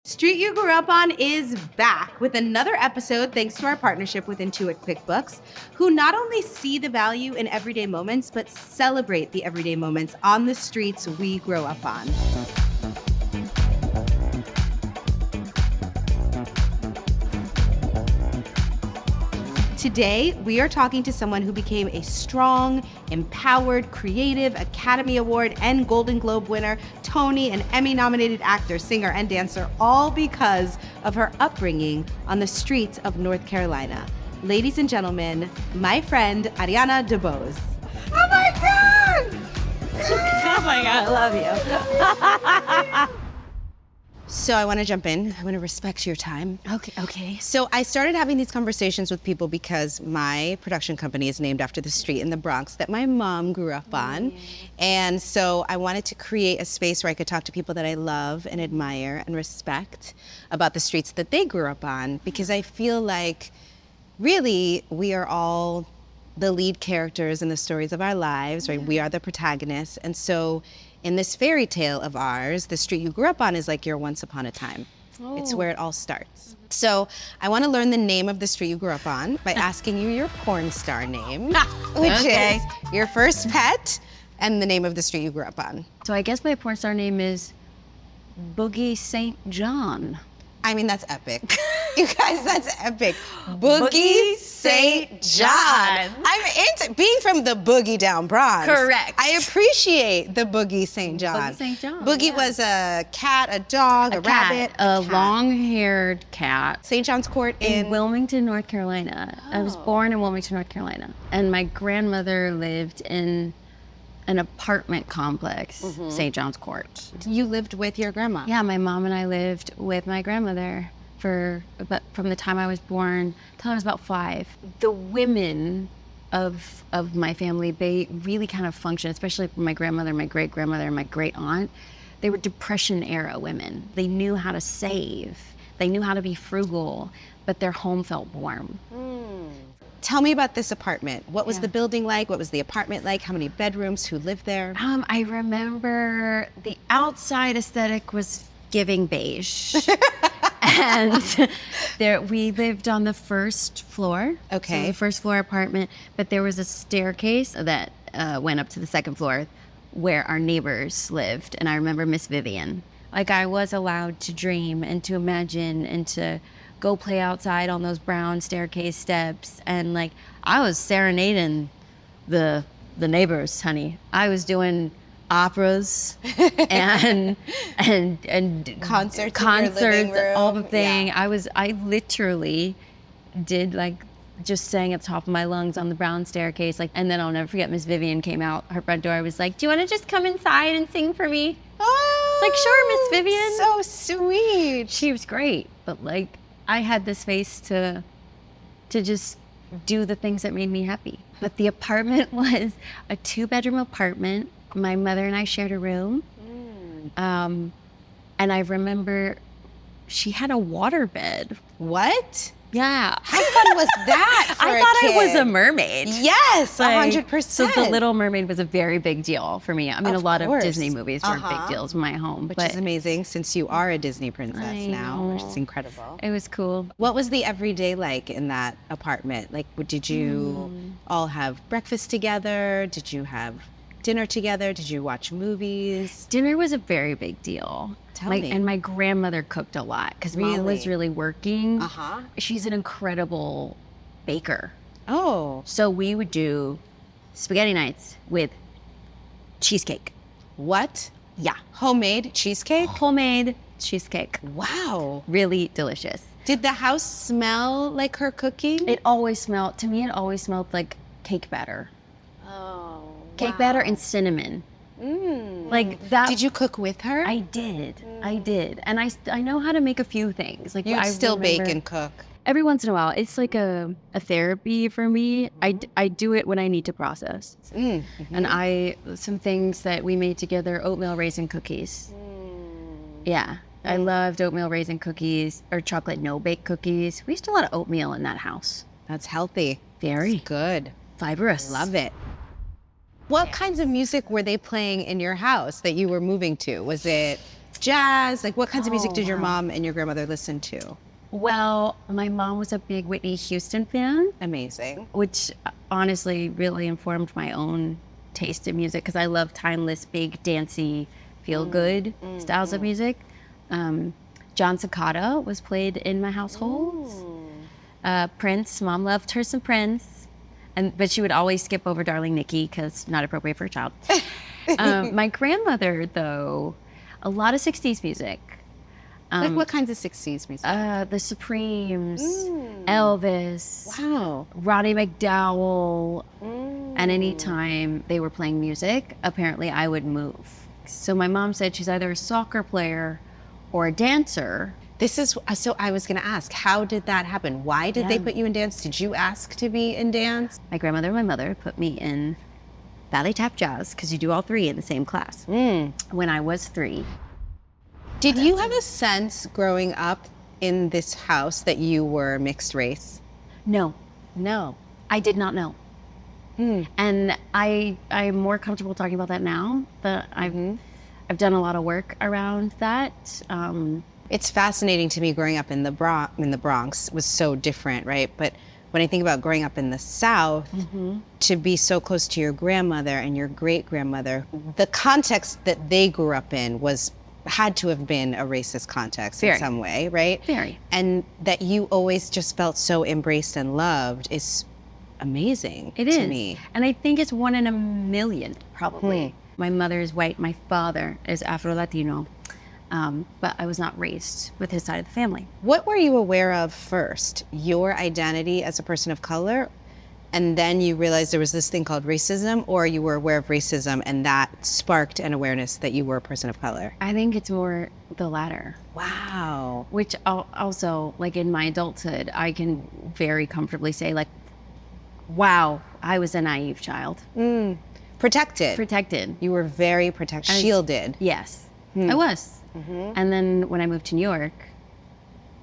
Street You Grew Up On is back with another episode thanks to our partnership with Intuit QuickBooks, who not only see the value in everyday moments, but celebrate the everyday moments on the streets we grow up on. Today, we are talking to someone who became a strong, empowered, creative, Academy Award and Golden Globe winner, Tony and Emmy-nominated actor, singer, and dancer, all because of her upbringing on the streets of North Carolina. Ladies and gentlemen, my friend, Ariana DeBose. Oh my God! Oh my God, I love you. So I want to jump in. I want to respect your time. Okay. So I started having these conversations with people because my production company is named after the street in the Bronx that my mom grew up on. And so I wanted to create a space where I could talk to people that I love and admire and respect about the streets that they grew up on, because I feel like really we are all the lead characters in the stories of our lives, right? We are the protagonists. And so in this fairy tale of ours, the street you grew up on is like your once upon a time. Oh. It's where it all starts. So I want to learn the name of the street you grew up on by asking you your porn star name, which is your first pet and the name of the street you grew up on. So I guess my porn star name is Boogie St. John. I mean, that's epic. You guys, that's epic. Boogie St. John. I'm into being from the Boogie Down Bronx. Correct. I appreciate the Boogie St. John. Boogie St. John. Boogie was a cat, a dog, a rabbit. A long-haired cat. St. John's Court in Wilmington, North Carolina. I was born in Wilmington, North Carolina. And my grandmother lived in an apartment complex, St. John's Court. You lived with your grandma? Yeah, my mom and I lived with my grandmother from the time I was born till I was about 5. The women of my family, they really kind of functioned, especially my grandmother, my great-grandmother, and my great-aunt. They were Depression-era women. They knew how to save. They knew how to be frugal, but their home felt warm. Tell me about this apartment. What was the building like? What was the apartment like? How many bedrooms? Who lived there? I remember the outside aesthetic was giving beige. And we lived on the first floor. Okay. So the first floor apartment, but there was a staircase that went up to the second floor where our neighbors lived. And I remember Miss Vivian. Like, I was allowed to dream and to imagine and to go play outside on those brown staircase steps, and like I was serenading the neighbors, honey. I was doing operas and concerts in your living room. All the thing. Yeah. I literally did like just sang at the top of my lungs on the brown staircase, like, and then I'll never forget Miss Vivian came out her front door. I was like, "Do you want to just come inside and sing for me?" Oh, it's like, "Sure, Miss Vivian." So sweet. She was great, but like I had the space to just do the things that made me happy. But the apartment was a 2-bedroom apartment. My mother and I shared a room. And I remember she had a waterbed. What? Yeah. How fun was that for I thought a kid? I was a mermaid. Yes, 100%. So The Little Mermaid was a very big deal for me. I mean, a lot of Disney movies were big deals in my home. Which is amazing since you are a Disney princess now, which is incredible. It was cool. What was the everyday like in that apartment? Like, did you all have breakfast together? Did you have dinner together? Did you watch movies? Dinner was a very big deal. Tell me. And my grandmother cooked a lot because Mom was really working. She's an incredible baker. Oh. So we would do spaghetti nights with cheesecake. What? Yeah. Homemade cheesecake? Homemade cheesecake. Wow. Really delicious. Did the house smell like her cooking? It always smelled like cake batter. Oh. Cake batter and cinnamon. Like that. Did you cook with her? I did. And I know how to make a few things. Like I still bake and cook. Every once in a while. It's like a therapy for me. I do it when I need to process. And some things that we made together, oatmeal raisin cookies. Yeah. I loved oatmeal raisin cookies or chocolate no-bake cookies. We used to do a lot of oatmeal in that house. That's healthy. Very. That's good. Fibrous. Love it. What kinds of music were they playing in your house that you were moving to? Was it jazz? Like, what kinds of music Oh, did your wow. mom and your grandmother listen to? Well, my mom was a big Whitney Houston fan, Amazing. which honestly really informed my own taste in music because I love timeless, big, dancey, feel-good styles of music. John Cicada was played in my household. Prince, mom loved her some Prince, but she would always skip over Darling Nikki because not appropriate for a child. My grandmother, though, a lot of 60s music. Like what kinds of 60s music? The Supremes, Elvis, Wow. Roddy McDowell. And anytime they were playing music, apparently I would move. So my mom said she's either a soccer player or a dancer. This is, so I was gonna ask, how did that happen? Why did they put you in dance? Did you ask to be in dance? My grandmother and my mother put me in ballet, tap, jazz, because you do all three in the same class. When I was 3. Did you have a sense growing up in this house that you were mixed race? No, No. I did not know. And I'm more comfortable talking about that now, but I've done a lot of work around that. It's fascinating to me growing up in the Bronx was so different, right? But when I think about growing up in the South, to be so close to your grandmother and your great-grandmother, the context that they grew up in had to have been a racist context in some way, right? Very. And that you always just felt so embraced and loved is amazing to me. And I think it's 1 in a million, probably. My mother is white, my father is Afro-Latino, but I was not raised with his side of the family. What were you aware of first? Your identity as a person of color, and then you realized there was this thing called racism, or you were aware of racism and that sparked an awareness that you were a person of color? I think it's more the latter. Wow. Which also, like in my adulthood, I can very comfortably say like, wow, I was a naive child. Protected. Protected. You were very protected, shielded. Yes, I was. And then when I moved to New York,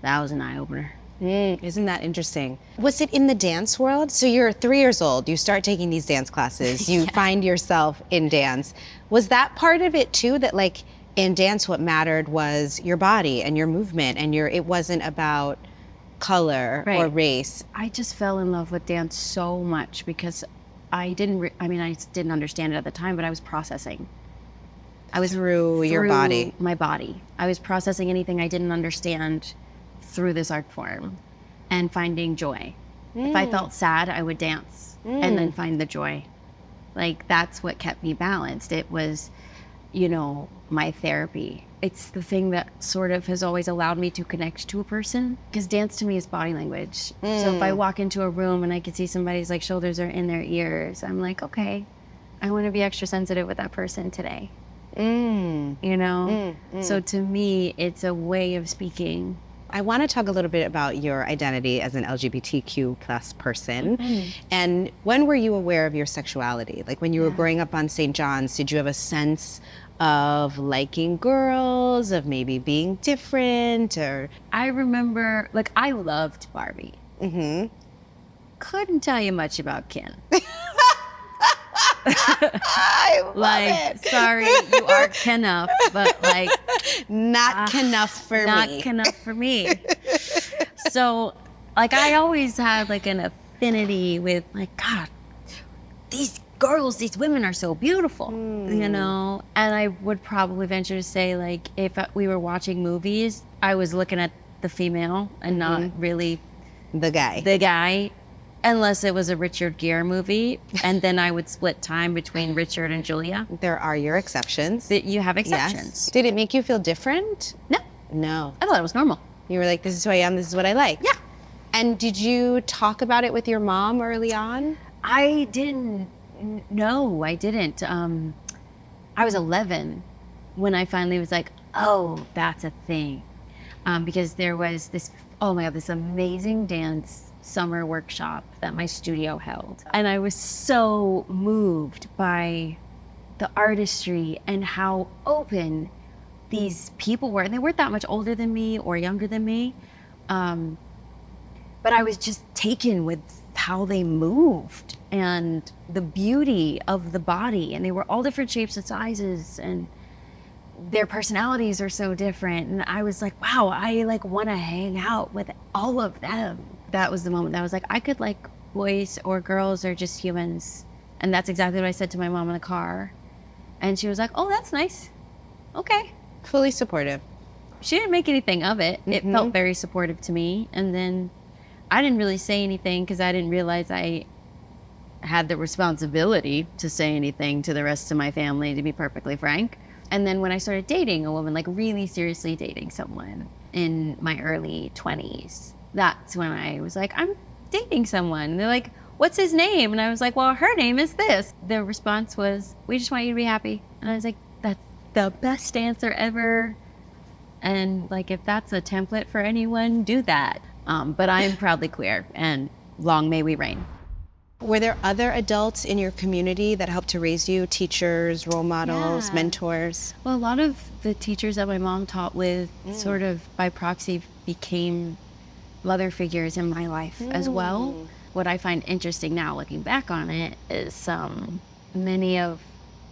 that was an eye-opener. Isn't that interesting? Was it in the dance world? So you're 3 years old, you start taking these dance classes, you find yourself in dance. Was that part of it too, that like in dance what mattered was your body and your movement and it wasn't about color or race? I just fell in love with dance so much because I didn't understand it at the time, but I was processing. I was through your body. My body. I was processing anything I didn't understand through this art form and finding joy. If I felt sad, I would dance and then find the joy. Like that's what kept me balanced. It was, my therapy. It's the thing that sort of has always allowed me to connect to a person because dance to me is body language. So if I walk into a room and I can see somebody's like shoulders are in their ears, I'm like, okay, I want to be extra sensitive with that person today. So to me, it's a way of speaking. I want to talk a little bit about your identity as an LGBTQ plus person. And when were you aware of your sexuality? Like when you were growing up on St. John's, did you have a sense of liking girls, of maybe being different, or? I remember, like, I loved Barbie. Couldn't tell you much about Ken. I love it. Sorry, you are Ken-uff, but like not enough for me. Not enough for me. So, like, I always had like an affinity with like, God, these girls, these women are so beautiful, And I would probably venture to say, like, if we were watching movies, I was looking at the female and not really the guy. Unless it was a Richard Gere movie, and then I would split time between Richard and Julia. There are your exceptions. You have exceptions. Yes. Did it make you feel different? No. No. I thought it was normal. You were like, this is who I am, this is what I like. Yeah. And did you talk about it with your mom early on? I didn't. No, I didn't. I was 11 when I finally was like, oh, that's a thing. Because there was this amazing dance summer workshop that my studio held. And I was so moved by the artistry and how open these people were. And they weren't that much older than me or younger than me. But I was just taken with how they moved and the beauty of the body. And they were all different shapes and sizes. And their personalities are so different. And I was like, wow, I like want to hang out with all of them. That was the moment that I was like, I could like boys or girls or just humans. And that's exactly what I said to my mom in the car. And she was like, oh, that's nice. Okay. Fully supportive. She didn't make anything of it. It felt very supportive to me. And then I didn't really say anything because I didn't realize I had the responsibility to say anything to the rest of my family, to be perfectly frank. And then when I started dating a woman, like really seriously dating someone in my early 20s, that's when I was like, I'm dating someone. And they're like, what's his name? And I was like, well, her name is this. The response was, we just want you to be happy. And I was like, that's the best answer ever. And like, if that's a template for anyone, do that. But I am proudly queer, and long may we reign. Were there other adults in your community that helped to raise you? Teachers, role models, mentors? Well, a lot of the teachers that my mom taught with sort of by proxy became mother figures in my life as well. What I find interesting now looking back on it is many of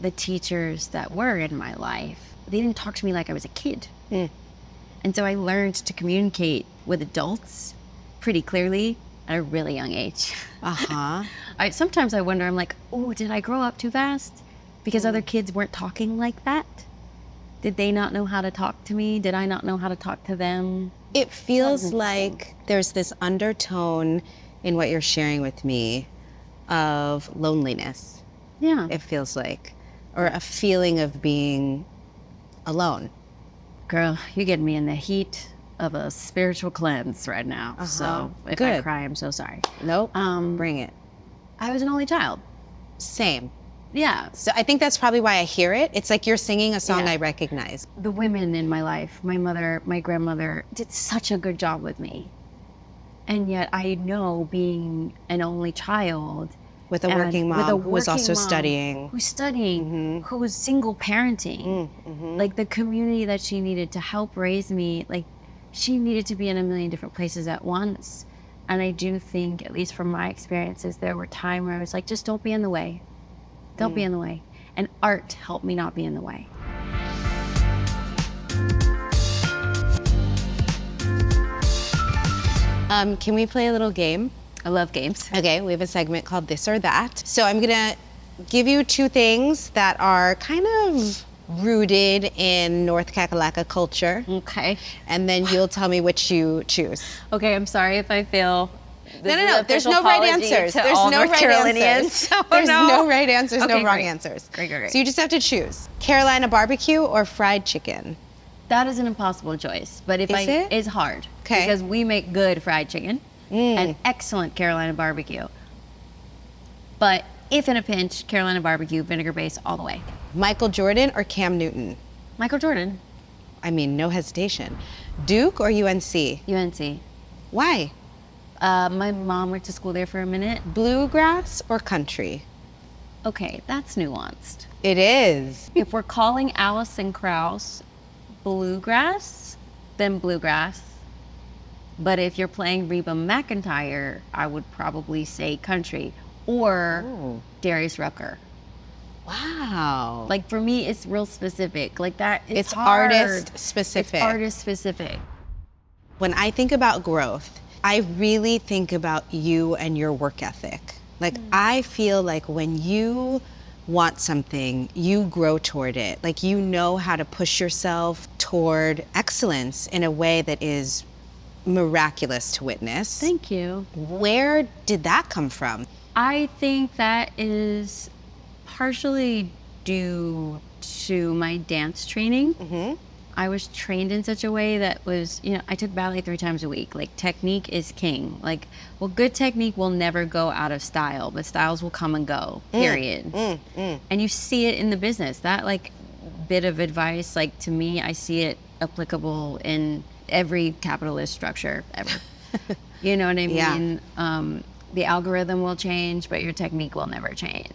the teachers that were in my life, they didn't talk to me like I was a kid. And so I learned to communicate with adults pretty clearly at a really young age. Sometimes I wonder, I'm like, oh, did I grow up too fast? Because other kids weren't talking like that? Did they not know how to talk to me? Did I not know how to talk to them? It feels like there's this undertone in what you're sharing with me of loneliness. Yeah. It feels like, or a feeling of being alone. Girl, you're getting me in the heat of a spiritual cleanse right now. So if I cry, I'm so sorry. Nope. Bring it. I was an only child. Same. Yeah. So I think that's probably why I hear it. It's like you're singing a song I recognize. The women in my life, my mother, my grandmother, did such a good job with me. And yet I know, being an only child, with a working mom who was also studying. Who's studying, who was single parenting. Like the community that she needed to help raise me, like she needed to be in a million different places at once. And I do think, at least from my experiences, there were times where I was like, just don't be in the way. Don't be in the way. And art helped me not be in the way. Can we play a little game? I love games. Okay, we have a segment called This or That. So I'm gonna give you two things that are kind of rooted in North Kakalaka culture. Okay. And then you'll tell me which you choose. Okay, I'm sorry if I feel... No. There's no right answers. There's no right answers. There's no right answers, no wrong answers. Great. So you just have to choose Carolina barbecue or fried chicken. That is an impossible choice, but it's hard. Okay. Because we make good fried chicken and excellent Carolina barbecue. But if in a pinch, Carolina barbecue, vinegar base all the way. Michael Jordan or Cam Newton? Michael Jordan. I mean, no hesitation. Duke or UNC? UNC. Why? My mom went to school there for a minute. Bluegrass or country? Okay, that's nuanced. It is. If we're calling Alison Krauss bluegrass, then bluegrass. But if you're playing Reba McEntire, I would probably say country or Darius Rucker. Wow. Like for me, it's real specific. Like that, it's hard. Artist specific. It's artist specific. When I think about growth, I really think about you and your work ethic. Like I feel like when you want something, you grow toward it. Like you know how to push yourself toward excellence in a way that is miraculous to witness. Thank you. Where did that come from? I think that is partially due to my dance training. I was trained in such a way that was, I took ballet 3 times a week. Like technique is king. Like, well, good technique will never go out of style, but styles will come and go, period. And you see it in the business. That like bit of advice, like to me, I see it applicable in every capitalist structure ever. You know what I mean? Yeah. The algorithm will change, but your technique will never change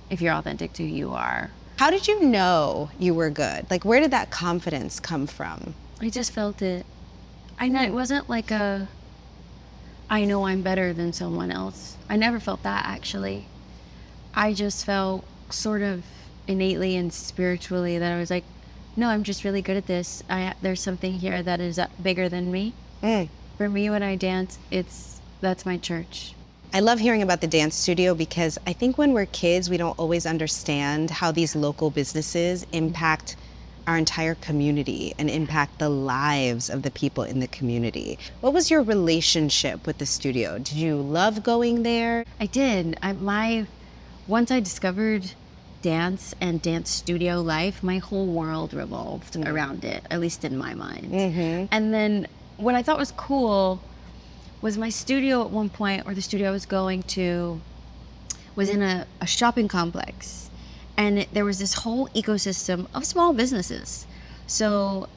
if you're authentic to who you are. How did you know you were good? Like, where did that confidence come from? I just felt it. I know it wasn't like I know I'm better than someone else. I never felt that, actually. I just felt sort of innately and spiritually that I was like, no, I'm just really good at this. There's something here that is bigger than me. For me, when I dance, that's my church. I love hearing about the dance studio because I think when we're kids, we don't always understand how these local businesses impact our entire community and impact the lives of the people in the community. What was your relationship with the studio? Did you love going there? I did. Once I discovered dance and dance studio life, my whole world revolved around it, at least in my mind. And then what I thought was cool was my studio at one point, or the studio I was going to, was in a shopping complex. And there was this whole ecosystem of small businesses. So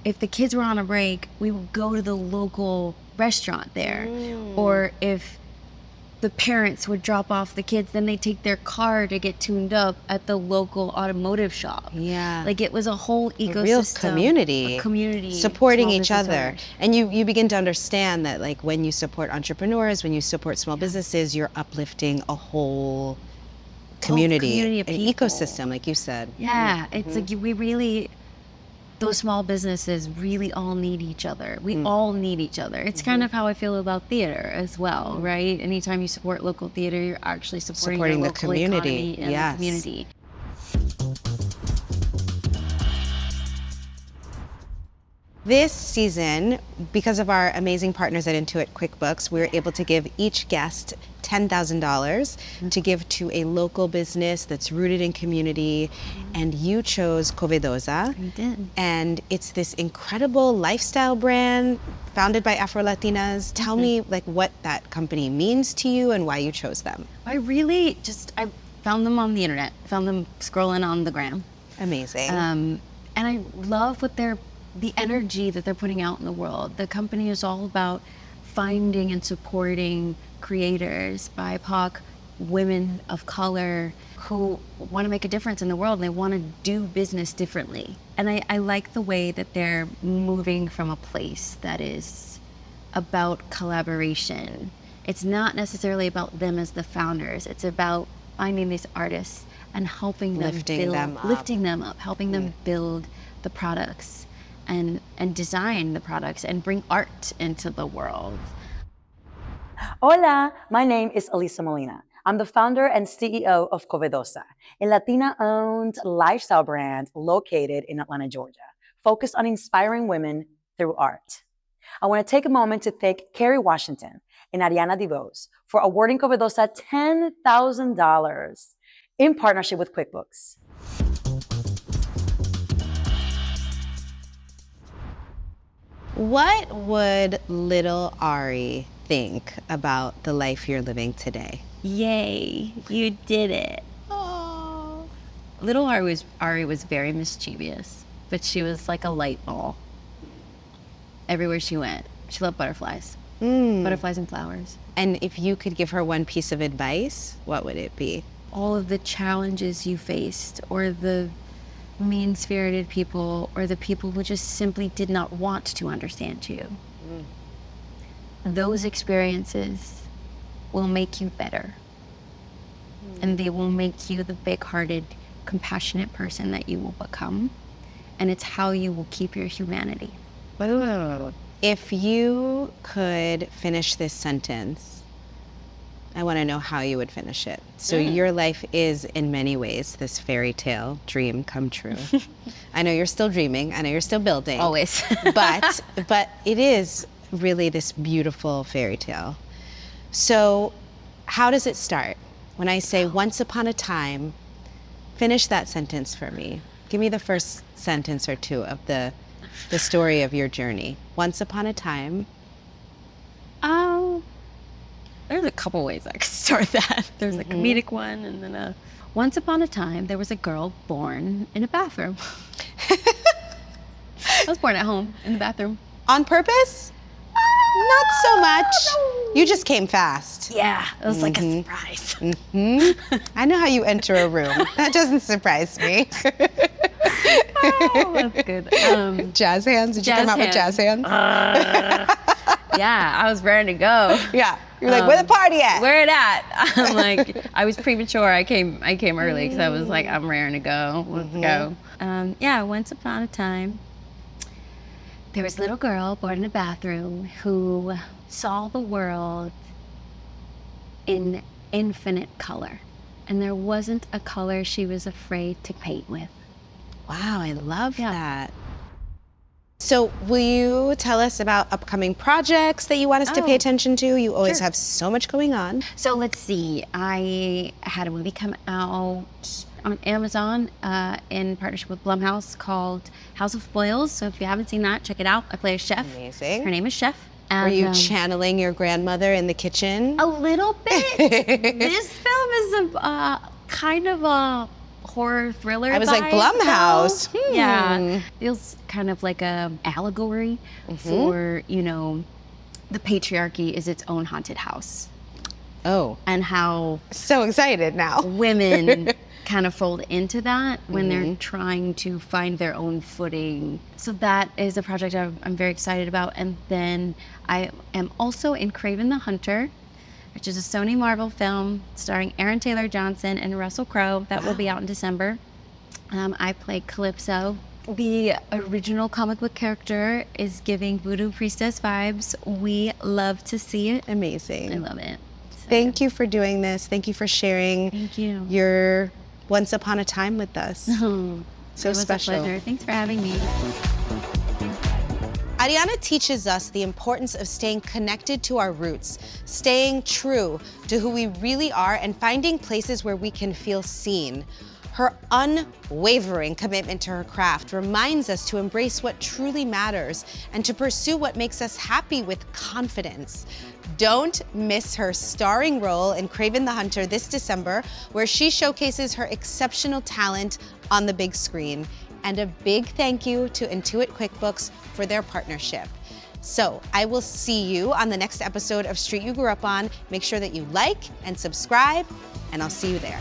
if the kids were on a break, we would go to the local restaurant there. Or if the parents would drop off the kids, then they'd take their car to get tuned up at the local automotive shop. Yeah. Like it was a whole ecosystem. A real community. A community. Supporting small each business other. owners. And you begin to understand that like when you support entrepreneurs, when you support small businesses, you're uplifting a whole community, of an people. ecosystem, like you said. Yeah, it's like those small businesses really all need each other. We all need each other. It's kind of how I feel about theater as well, right? Anytime you support local theater, you're actually supporting the the local community. economy and Yes. the community. This season, because of our amazing partners at Intuit QuickBooks, we were able to give each guest $10,000 to give to a local business that's rooted in community. And you chose Covedoza. I did. And it's this incredible lifestyle brand founded by Afro-Latinas. Tell me like what that company means to you and why you chose them. I found them on the internet, found them scrolling on the gram. Amazing. And I love the energy that they're putting out in the world. The company is all about finding and supporting creators, BIPOC, women of color who want to make a difference in the world and they want to do business differently. And I like the way that they're moving from a place that is about collaboration. It's not necessarily about them as the founders. It's about finding these artists and helping them lifting them up, helping them build the products and design the products and bring art into the world. Hola, my name is Elisa Molina. I'm the founder and CEO of Covedoza, a Latina-owned lifestyle brand located in Atlanta, Georgia, focused on inspiring women through art. I want to take a moment to thank Kerry Washington and Ariana DeBose for awarding Covedoza $10,000 in partnership with QuickBooks. What would little Ari think about the life you're living today? Yay, you did it. Oh. Little Ari was very mischievous, but she was like a light ball. Everywhere she went, she loved butterflies. Butterflies and flowers. And if you could give her one piece of advice, what would it be? All of the challenges you faced, or the mean-spirited people, or the people who just simply did not want to understand you. Those experiences will make you better. And they will make you the big-hearted, compassionate person that you will become. And it's how you will keep your humanity. If you could finish this sentence, I want to know how you would finish it. So your life is, in many ways, this fairy tale dream come true. I know you're still dreaming. I know you're still building. Always. but it is really this beautiful fairy tale. So how does it start? When I say once upon a time, finish that sentence for me. Give me the first sentence or two of the story of your journey. Once upon a time. There's a couple ways I could start that. There's a comedic one, and then once upon a time, there was a girl born in a bathroom. I was born at home in the bathroom. On purpose? Not so much. You just came fast. Yeah, it was like a surprise. I know how you enter a room. That doesn't surprise me. Oh, that's good. Jazz hands? Did you come out with jazz hands? Yeah, I was ready to go. Yeah. You're like, where the party at? Where it at? I'm like, I was premature. I came early because I was like, I'm raring to go. Let's go. Yeah, once upon a time, there was a little girl born in a bathroom who saw the world in infinite color. And there wasn't a color she was afraid to paint with. Wow, I love Yeah. that. So will you tell us about upcoming projects that you want us to pay Oh, attention to? You always sure. have so much going on. So let's see. I had a movie come out on Amazon in partnership with Blumhouse called House of Spoils. So if you haven't seen that, check it out. I play a chef. Amazing. Her name is Chef. And, Were you channeling your grandmother in the kitchen? a little bit. This film is a kind of a horror thriller. I was like, vibe, Blumhouse. though. Yeah, feels kind of like a allegory for, you know, the patriarchy is its own haunted house, Oh, and how so excited now. women kind of fold into that when they're trying to find their own footing. So that is a project I'm very excited about. And then I am also in Kraven the Hunter, which is a Sony Marvel film starring Aaron Taylor Johnson and Russell Crowe. That will be out in December. I play Calypso. The original comic book character is giving voodoo priestess vibes. We love to see it. Amazing. I love it. Thank you for doing this. Thank you for sharing Thank you. your once upon a time with us. So So it was special. a pleasure. Thanks for having me. Ariana teaches us the importance of staying connected to our roots, staying true to who we really are, and finding places where we can feel seen. Her unwavering commitment to her craft reminds us to embrace what truly matters and to pursue what makes us happy with confidence. Don't miss her starring role in Kraven the Hunter this December, where she showcases her exceptional talent on the big screen. And a big thank you to Intuit QuickBooks for their partnership. So I will see you on the next episode of Street You Grew Up On. Make sure that you like and subscribe, and I'll see you there.